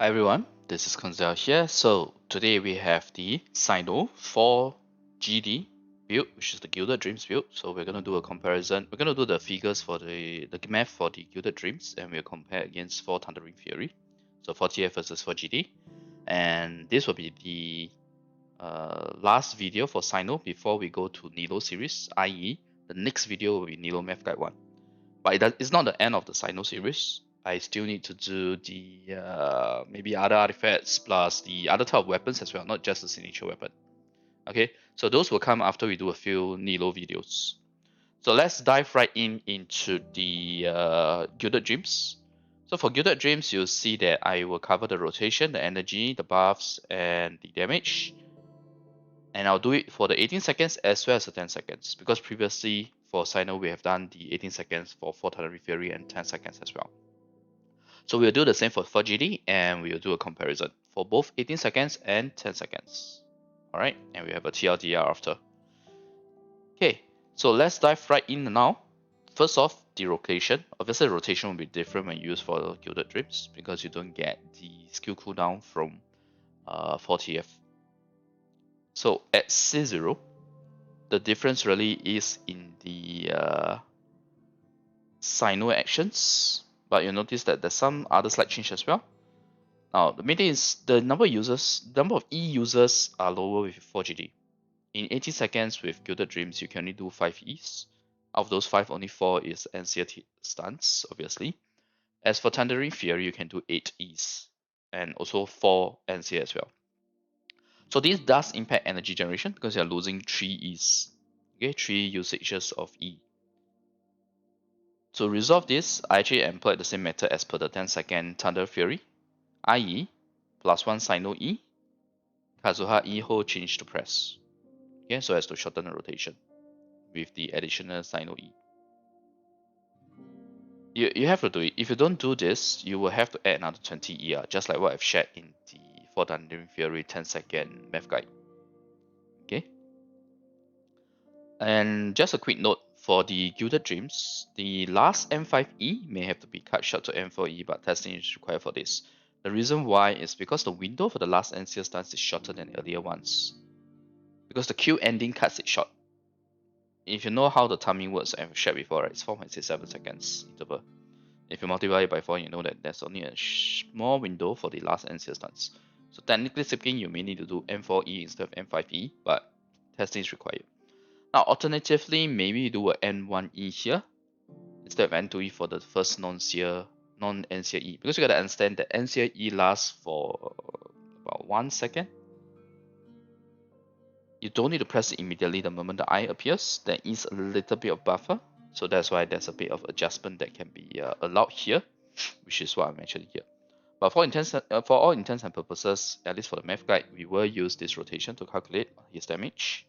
Hi everyone, this is Koinzell here. So today we have the Cyno 4GD build, which is the Gilded Dreams build. So we're gonna do a comparison. We're gonna do the figures for the math for the Gilded Dreams, and we'll compare against 4 Thundering Fury. So 4TF versus 4GD, and this will be the last video for Cyno before we go to Nilo series. I.e., the next video will be Nilo Math Guide 1. But it's not the end of the Cyno series. I still need to do the maybe other artifacts plus the other type of weapons as well, not just the signature weapon. Okay, so those will come after we do a few Nilo videos. So let's dive right into the Gilded Dreams. So for Gilded Dreams, you'll see that I will cover the rotation, the energy, the buffs, and the damage. And I'll do it for the 18 seconds as well as the 10 seconds, because previously for Cyno we have done the 18 seconds for 4 Tighnari Fury and 10 seconds as well. So we'll do the same for 4GD, and we'll do a comparison for both 18 seconds and 10 seconds. Alright, and we have a TLDR after. Okay, so let's dive right in now. First off, the rotation. Obviously the rotation will be different when used for Gilded Dreams, because you don't get the skill cooldown from 4TF. So at C0, the difference really is in the Cyno actions, but you'll notice that there's some other slight change as well. Now, the main thing is the number of E users are lower with 4GD. In 80 seconds with Gilded Dreams, you can only do 5 E's. Out of those 5, only 4 is NCR stunts, obviously. As for Tighnari Fury, you can do 8 E's, and also 4 NCR as well. So this does impact energy generation because you're losing 3 E's. Okay, 3 usages of E. To resolve this, I actually employed the same method as per the 10-second Thunder Fury, i.e. +1 Cyno E, Kazuha E hold change to press. Okay, so as to shorten the rotation with the additional Cyno E. You have to do it. If you don't do this, you will have to add another 20 ER, just like what I've shared in the 4 Thundering Fury 10-second math guide. Okay. And just a quick note for the Gilded Dreams, the last M5E may have to be cut short to M4E, but testing is required for this. The reason why is because the window for the last NCR stance is shorter than earlier ones. Because the Q ending cuts it short. If you know how the timing works, I've shared before, right? It's 4.67 seconds interval. If you multiply it by 4, you know that there's only a small window for the last NCR stance. So technically speaking, you may need to do M4E instead of M5E, but testing is required. Now, alternatively, maybe you do a N1E here instead of N2E for the first non-NCR E, because you gotta understand that NCR E lasts for about 1 second. You don't need to press it immediately the moment the eye appears. There is a little bit of buffer, so that's why there's a bit of adjustment that can be allowed here, which is what I mentioned here. But for all intents and purposes, at least for the math guide, we will use this rotation to calculate his damage.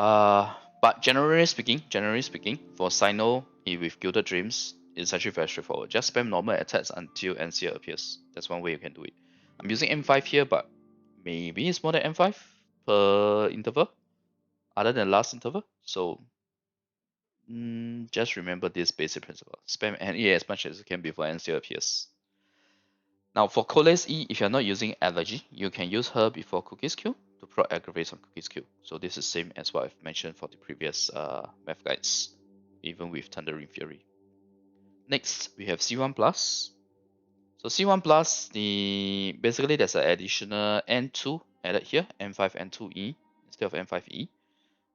But generally speaking, for Cyno with Gilded Dreams, it's actually very straightforward. Just spam normal attacks until NCR appears. That's one way you can do it. I'm using M5 here, but maybe it's more than M5 per interval, other than last interval. So just remember this basic principle. Spam NE as much as you can before NCR appears. Now for Coles E, if you're not using Allergy, you can use her before Cookie's Q to proc aggravate on Cookie's Q. So this is same as what I've mentioned for the previous math guides, even with Thundering Fury. Next, we have C1 Plus. So C1 Plus, basically there's an additional N2 added here, M5 N2E instead of M5E.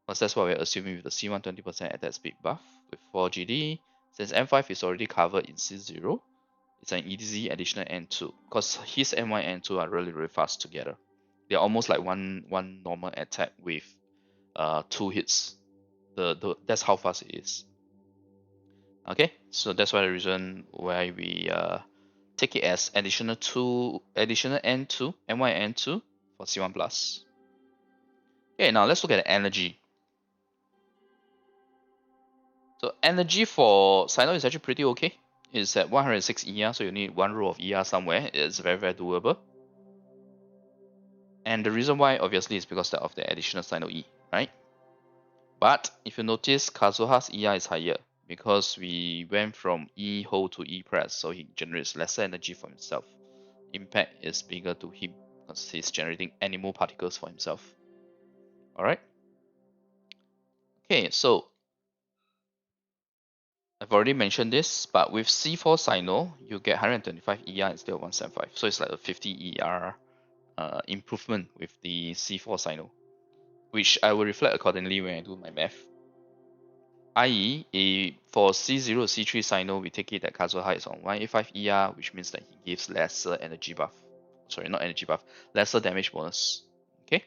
Because that's what we're assuming with the C1 20% attack speed buff with 4GD. Since M5 is already covered in C0, it's an easy additional N2 because his M1 and N2 are really fast together. They're almost like one normal attack with 2 hits. That's how fast it is. Okay, so that's why the reason why we take it as additional N2, M1 and N2 for C1 plus. Okay, now let's look at the energy. So energy for Cyno is actually pretty okay. It's at 106 ER, so you need 1 row of ER somewhere. It's very doable. And the reason why, obviously, is because of the additional Cyno E, right? But if you notice, Kazuha's ER is higher. because we went from E hold to E press, so he generates lesser energy for himself. Impact is bigger to him because he's generating animal particles for himself. Alright? Okay, so I've already mentioned this, but with C4 Cyno, you get 125 ER instead of 175. So it's like a 50 ER improvement with the C4 Cyno, which I will reflect accordingly when I do my math. I.e., for C0, C3 Cyno, we take it that Kazuha is on 185 ER, which means that he gives lesser energy buff. Sorry, not energy buff, lesser damage bonus. Okay?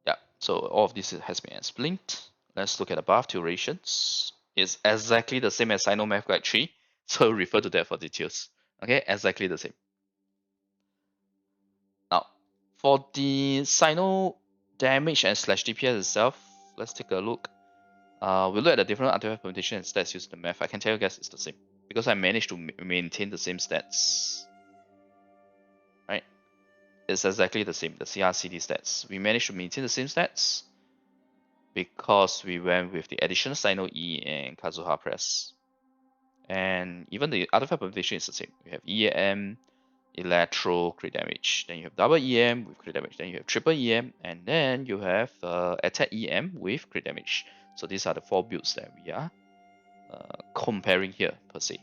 Yeah, so all of this has been explained. Let's look at the buff durations. It's exactly the same as Cyno Math Guide 3, so refer to that for details. Okay, exactly the same. Now, for the Cyno damage and slash DPS itself, let's take a look. We look at the different artifact permutation and stats using the math. I can tell you guys it's the same because I managed to maintain the same stats. Right? It's exactly the same, the CRCD stats. We managed to maintain the same stats because we went with the additional Cyno E and Kazuha Press. And even the artifact permutation is the same. We have EAM, Electro, crit damage. Then you have double EM with crit damage. Then you have triple EM, and then you have attack EM with crit damage. So these are the 4 builds that we are comparing here per se.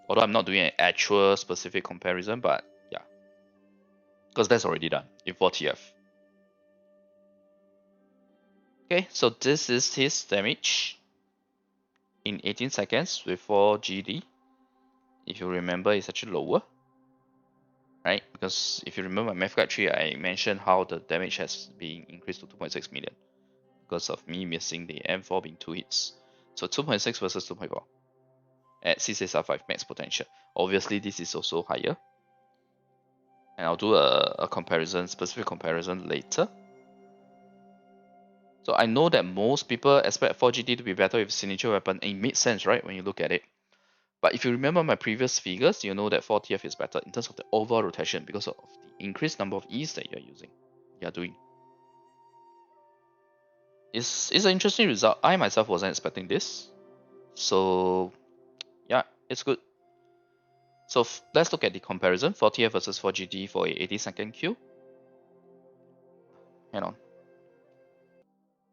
Although I'm not doing an actual specific comparison, but yeah, because that's already done in 4TF. Okay, so this is his damage in 18 seconds with 4 GD. If you remember, it's actually lower, right? Because if you remember my math guide 3, I mentioned how the damage has been increased to 2.6 million because of me missing the M4 being 2 hits. So 2.6 versus 2.4 at C6R5 max potential. Obviously, this is also higher. And I'll do a comparison, specific comparison later. So I know that most people expect 4GD to be better with signature weapon, and it makes sense, right, when you look at it. But if you remember my previous figures, you know that 4TF is better in terms of the overall rotation because of the increased number of E's that you're using, you're doing. It's an interesting result. I myself wasn't expecting this. So yeah, it's good. So let's look at the comparison, 4TF versus 4GD for a 80-second queue. Hang on.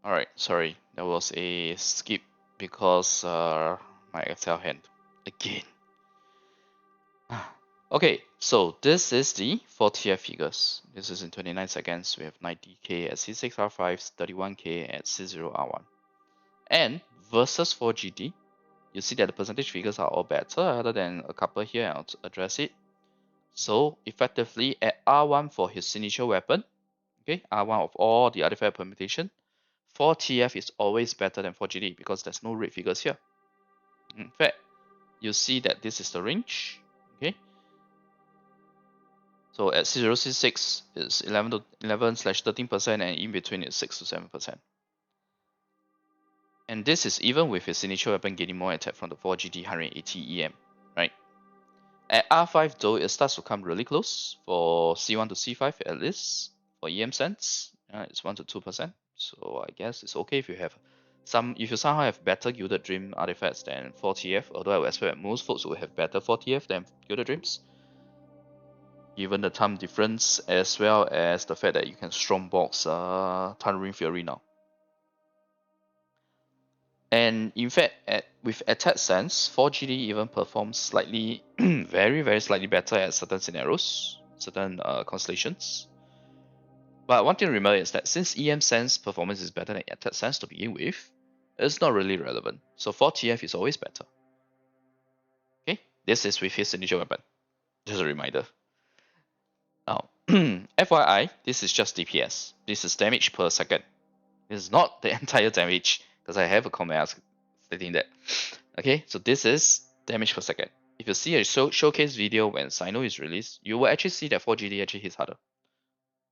Alright, sorry, there was a skip because my Excel hand again. Okay, so this is the 4TF figures. This is in 29 seconds. We have 90k at C6R5, 31k at C0R1. And versus 4GD, you see that the percentage figures are all better other than a couple here. I'll address it. So effectively at R1 for his signature weapon, okay, R1 of all the artifact permutation, 4TF is always better than 4GD because there's no red figures here. In fact, you see that this is the range, okay? So at C0, C6 is 11/13%, and in between is 6 to 7%. And this is even with his signature weapon getting more attack from the 4GD 180 EM, right? At R5 though, it starts to come really close for C1 to C5 at least for EM sense. It's 1 to 2%. So I guess it's okay if you have if you somehow have better Gilded Dream artifacts than 4TF, although I would expect most folks will have better 4TF than Gilded Dreams. Given the time difference as well as the fact that you can strongbox Thundering Fury now. And in fact, with attack sense, 4GD even performs slightly, very slightly better at certain scenarios, certain constellations. But one thing to remember is that since EM sense performance is better than attack sense to begin with, it's not really relevant. So 4TF is always better. Okay, this is with his signature weapon. Just a reminder. Now, FYI, this is just DPS. This is damage per second. This is not the entire damage, because I have a comment stating that. Okay, so this is damage per second. If you see a showcase video when Cyno is released, you will actually see that 4GD actually hits harder.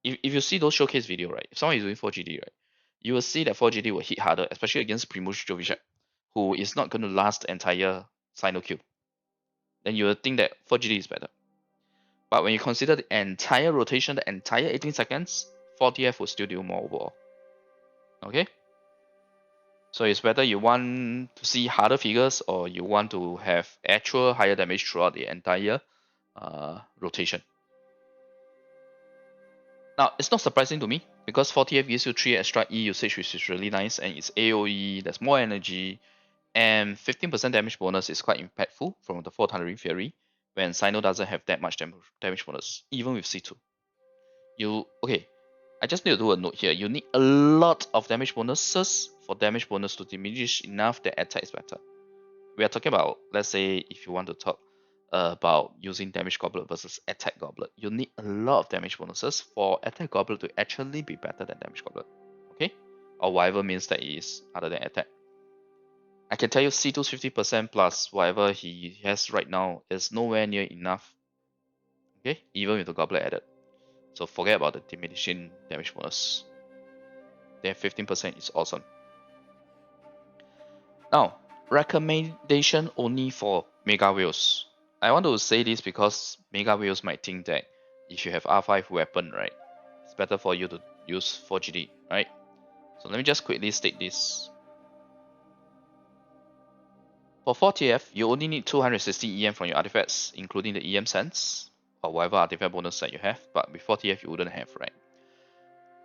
If you see those showcase video, right, if someone is doing 4GD, right, you will see that 4GD will hit harder, especially against Primož Jovic, who is not going to last the entire Cyno queue. Then you will think that 4GD is better. But when you consider the entire rotation, the entire 18 seconds, 4TF will still do more overall. Okay? So it's whether you want to see harder figures or you want to have actual higher damage throughout the entire rotation. Now, it's not surprising to me because 40F gives you 3 extra E usage, which is really nice, and it's AoE, there's more energy, and 15% damage bonus is quite impactful from the 4 Tighnari Fury when Cyno doesn't have that much damage bonus, even with C2. Okay, I just need to do a note here. You need a lot of damage bonuses for damage bonus to diminish enough that attack is better. We are talking about, let's say, if you want to talk about using damage goblet versus attack goblet, you need a lot of damage bonuses for attack goblet to actually be better than damage goblet. Okay? Or whatever means that is other than attack. I can tell you C2's 50% plus whatever he has right now is nowhere near enough. Okay? Even with the goblet added. So forget about the diminishing damage bonus. Then 15% is awesome. Now, recommendation only for Mega Wheels. I want to say this because Mega Wheels might think that if you have R5 weapon, right, it's better for you to use 4GD, right? So let me just quickly state this. For 4TF, you only need 260 EM from your artifacts, including the EM sense, or whatever artifact bonus that you have, but with 4TF you wouldn't have, right?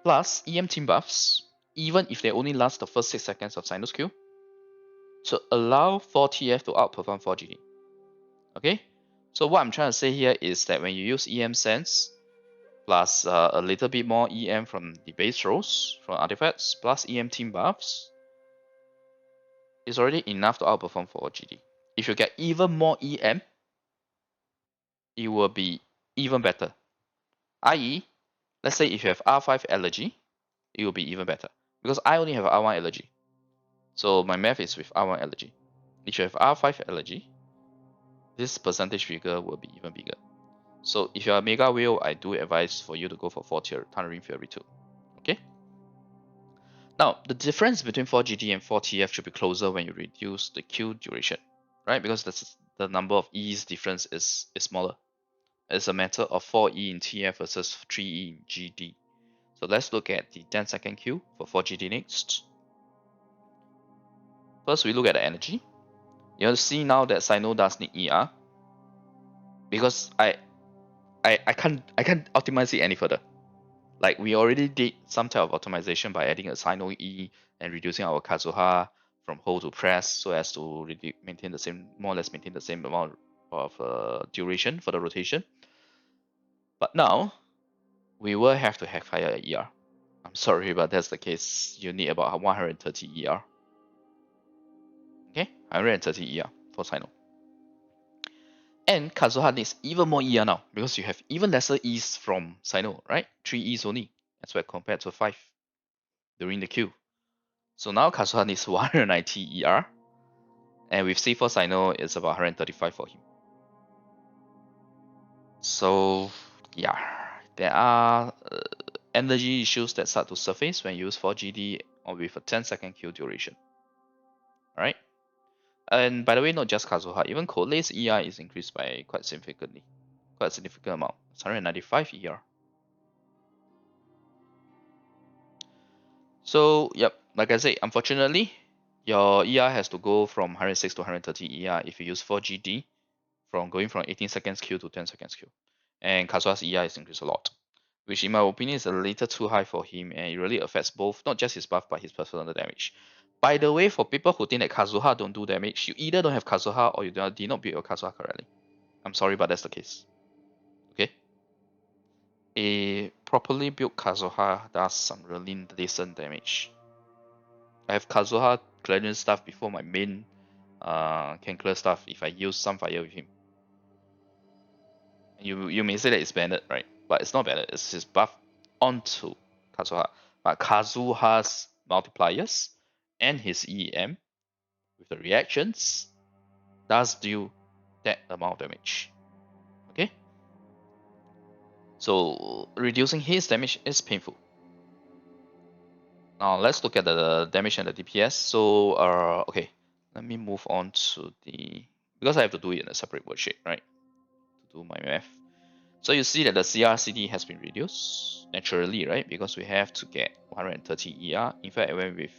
Plus, EM team buffs, even if they only last the first 6 seconds of Cyno's Q, to allow 4TF to outperform 4GD. Okay? So what I'm trying to say here is that when you use EM sense, plus a little bit more EM from the base rolls, from artifacts, plus EM team buffs, is already enough to outperform 4GD. If you get even more EM, it will be even better. I.e., let's say if you have R5 allergy, it will be even better. Because I only have R1 allergy. So my math is with R1 allergy. If you have R5 allergy, this percentage figure will be even bigger. So if you're a Mega Wheel, I do advise for you to go for 4-tier Tighnari Fury 2. Okay? Now, the difference between 4GD and 4TF should be closer when you reduce the Q duration, right? Because the number of E's difference is smaller. It's a matter of 4E in TF versus 3E in GD. So let's look at the 10-second Q for 4GD next. First, we look at the energy. You'll see now that Cyno does need ER because I can't optimize it any further. Like we already did some type of optimization by adding a Cyno E and reducing our Kazuha from hold to press so as to maintain the same, more or less maintain the same amount of duration for the rotation. But now we will have to have higher ER. I'm sorry, but that's the case. You need about 130 ER. Okay, 130 ER for Cyno. And Kazuha needs even more ER now because you have even lesser E's from Cyno, right? 3 E's only, as well compared to 5 during the queue. So now Kazuha needs 190 ER, and with C4 Cyno, it's about 135 for him. So yeah, there are energy issues that start to surface when you use 4GD or with a 10-second Q duration. Alright? And by the way, not just Kazuha, even Kolei's ER is increased by quite significantly. Quite a significant amount. It's 195 ER. So, yep, like I said, unfortunately, your ER has to go from 106 to 130 ER if you use 4GD, from going from 18 seconds Q to 10 seconds Q. And Kazuha's ER is increased a lot, which in my opinion is a little too high for him, and it really affects both, not just his buff, but his personal damage. By the way, for people who think that Kazuha don't do damage, you either don't have Kazuha or you did not build your Kazuha correctly. I'm sorry, but that's the case. Okay? A properly built Kazuha does some really decent damage. I have Kazuha clearing stuff before my main can clear stuff if I use Sunfire with him. You may say that it's banned, right? But it's not banned, it's his buff onto Kazuha. But Kazuha's multipliers and his EM with the reactions does do that amount of damage. Okay? So reducing his damage is painful. Now let's look at the damage and the DPS. So okay, let me move on to the, because I have to do it in a separate worksheet, right? To do my math. So you see that the CRCD has been reduced naturally, right? Because we have to get 130 ER. In fact, I went with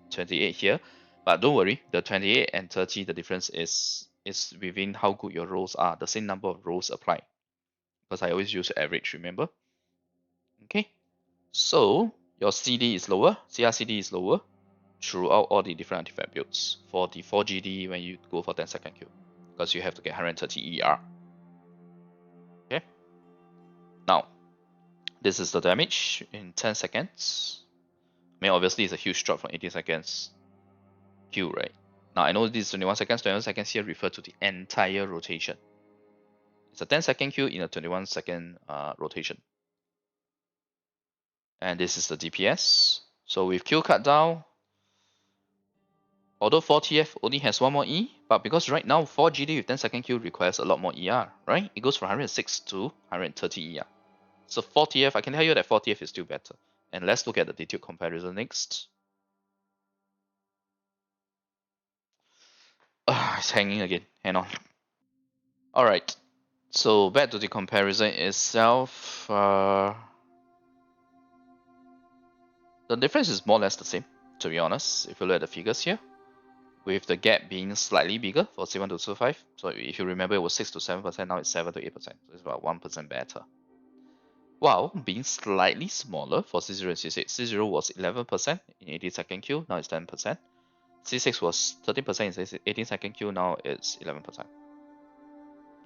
28 here. But don't worry, the 28 and 30, the difference is within how good your rolls are. The same number of rolls apply. Because I always use average, remember? Okay. So your CD is lower, CRCD is lower throughout all the different artifact builds. For the 4GD when you go for 10-second Q. Because you have to get 130 ER. Okay. Now, this is the damage in 10 seconds. I mean, obviously, it's a huge drop from 18 seconds Q, right? Now, I know this is 21 seconds. 21 seconds here refer to the entire rotation. It's a 10-second Q in a 21-second rotation. And this is the DPS. So with Q cut down, although 4TF only has one more E, but because right now 4GD with 10-second Q requires a lot more ER, right? It goes from 106 to 130 ER. So 4TF, I can tell you that 4TF is still better. And let's look at the detailed comparison next. It's hanging again. Hang on. Alright. So back to the comparison itself. The difference is more or less the same, to be honest, if you look at the figures here. With the gap being slightly bigger for C1 to C5. So if you remember, it was 6 to 7%, now it's 7 to 8%. So it's about 1% better. While being slightly smaller for C0 and C6. C0 was 11% in 80-second Q, now it's 10%. C6 was 13% in 18-second Q, now it's 11%.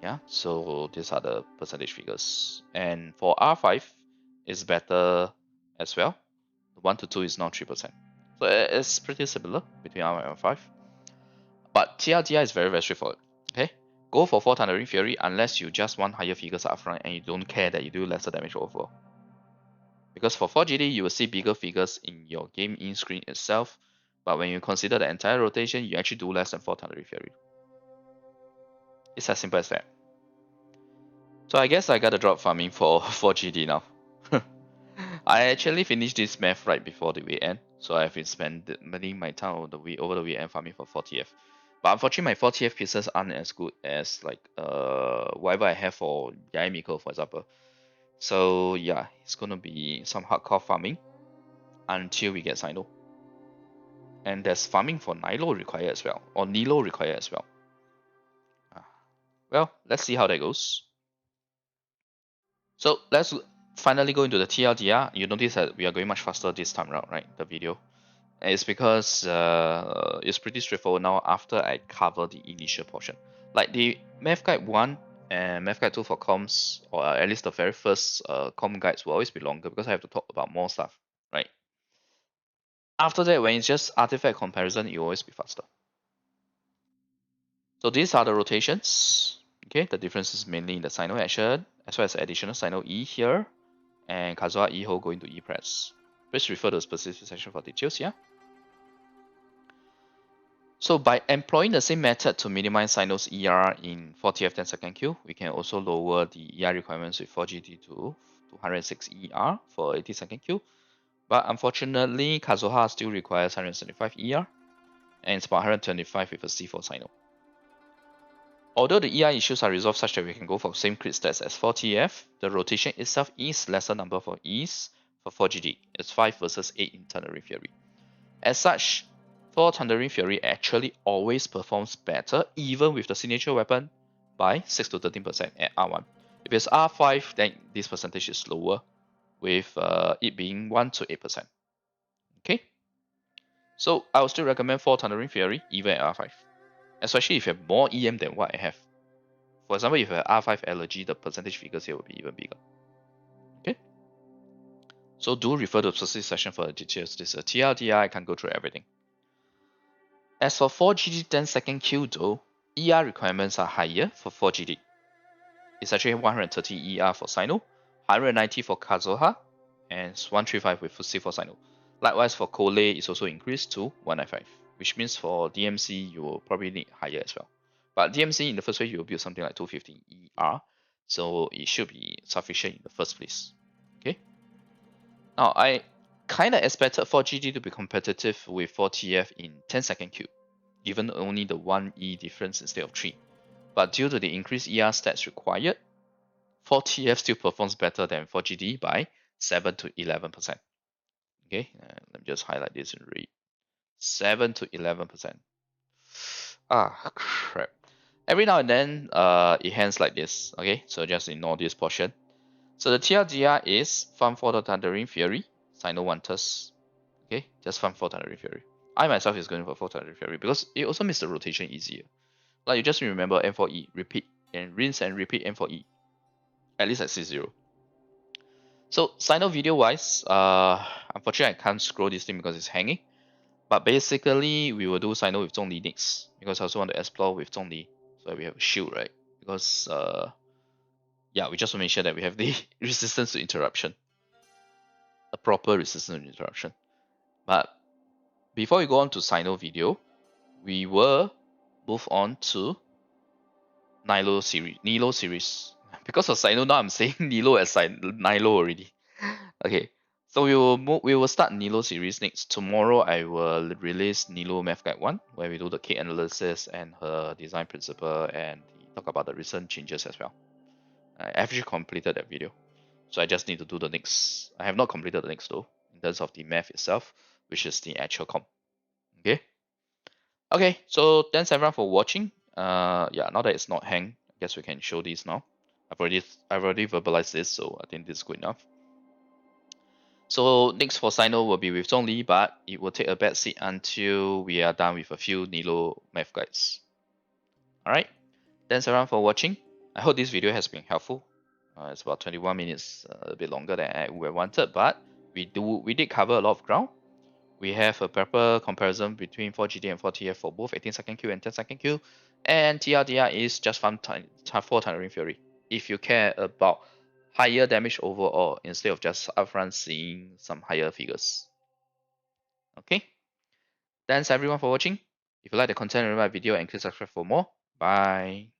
Yeah, so these are the percentage figures. And for R5, it's better as well. 1 to 2 is now 3%. So it's pretty similar between R and R5. But TLDR is very, very straightforward. Okay, go for 4 Tighnari Fury unless you just want higher figures up front and you don't care that you do lesser damage overall. Because for 4GD, you will see bigger figures in your game in screen itself, but when you consider the entire rotation, you actually do less than 4 Tighnari Fury. It's as simple as that. So I guess I gotta drop farming for 4GD now. I actually finished this math right before the weekend, so I've been spending my time over the weekend farming for 40F. But unfortunately, my 40F pieces aren't as good as like whatever I have for Yae Miko, for example. So yeah, it's gonna be some hardcore farming until we get Cyno. And there's farming for Nilo required as well, or Nilo required as well. Well, let's see how that goes. So let's finally go into the TLDR. You notice that we are going much faster this time around, right? The video. It's because it's pretty straightforward now after I cover the initial portion. Like the Math Guide 1 and Math Guide 2 for comms, or at least the very first comm guides will always be longer because I have to talk about more stuff, right? After that, when it's just artifact comparison, it will always be faster. So these are the rotations. Okay, the difference is mainly in the Cyno action, as well as additional Cyno E here, and Kazuha E Ho going to E press. Please refer to the specific section for details here. So by employing the same method to minimize Cyno's ER in 40F 10-second Q, we can also lower the ER requirements with 4GD to 206 ER for 80-second Q. But unfortunately, Kazuha still requires 175 ER, and it's about 125 with a C4 Cyno. Although the ER issues are resolved such that we can go for same crit stats as 4TF, the rotation itself is lesser number for E's for 4GD. It's 5 versus 8 in Tighnari Fury. As such, 4 Tighnari Fury actually always performs better even with the signature weapon by 6 to 13% at R1. If it's R5, then this percentage is lower, with it being 1 to 8%. Okay? So I would still recommend 4 Tighnari Fury even at R5. Especially if you have more EM than what I have. For example, if you have R5 allergy, the percentage figures here will be even bigger. Okay? So do refer to the specific section for the details. This is a TLDR, I can't go through everything. As for 4GD 10-second Q though, ER requirements are higher for 4GD. It's actually 130 ER for Cyno, 190 for Kazuha, and 135 with C for Cyno. Likewise for Cole, it's also increased to 195, which means for DMC you will probably need higher as well. But DMC in the first place you will build something like 250 ER, so it should be sufficient in the first place. Okay. Now I kinda expected 4GD to be competitive with 4TF in 10-second Q, given only the 1 E difference instead of 3. But due to the increased ER stats required, 4TF still performs better than 4GD by 7 to 11%. Okay, let me just highlight this and read. 7 to 11%. Ah, crap. Every now and then, it hangs like this. Okay, so just ignore this portion. So the TLDR is Farm for the Thundering Fury, Cyno Wantus. Okay, just Farm for Thundering Fury. I myself is going for Thundering Fury because it also makes the rotation easier. Like you just remember M4E, repeat, and rinse and repeat M4E, at least at C0. So Cyno video wise, unfortunately I can't scroll this thing because it's hanging. But basically we will do Cyno with Zhongli next because I also want to explore with Zhongli. So we have a shield, right? Because yeah, we just want to make sure that we have the resistance to interruption, a proper resistance to interruption. But before we go on to Cyno video, we will move on to Nilo series. Because of Cyno now I'm saying Nilo as Nilo already. Okay, so we will start Nilo series next. Tomorrow I will release Nilo Math Guide 1, where we do the cake analysis and her design principle and talk about the recent changes as well. I actually completed that video. So I just need to do the next. I have not completed the next though, in terms of the math itself, which is the actual comp. Okay. Okay, so thanks everyone for watching. Yeah, now that it's not hang, I guess we can show this now. I've already verbalized this, so I think this is good enough. So next for Cyno will be with Zhongli, but it will take a back seat until we are done with a few Nilo math guides. Alright, thanks everyone for watching. I hope this video has been helpful. It's about 21 minutes, a bit longer than I would have wanted, but we did cover a lot of ground. We have a proper comparison between 4GD and 4TF for both 18-second Q and 10-second Q, and TLDR is just for Thundering Fury. If you care about higher damage overall instead of just upfront seeing some higher figures. Okay, thanks everyone for watching. If you like the content of my video, and click subscribe for more. Bye.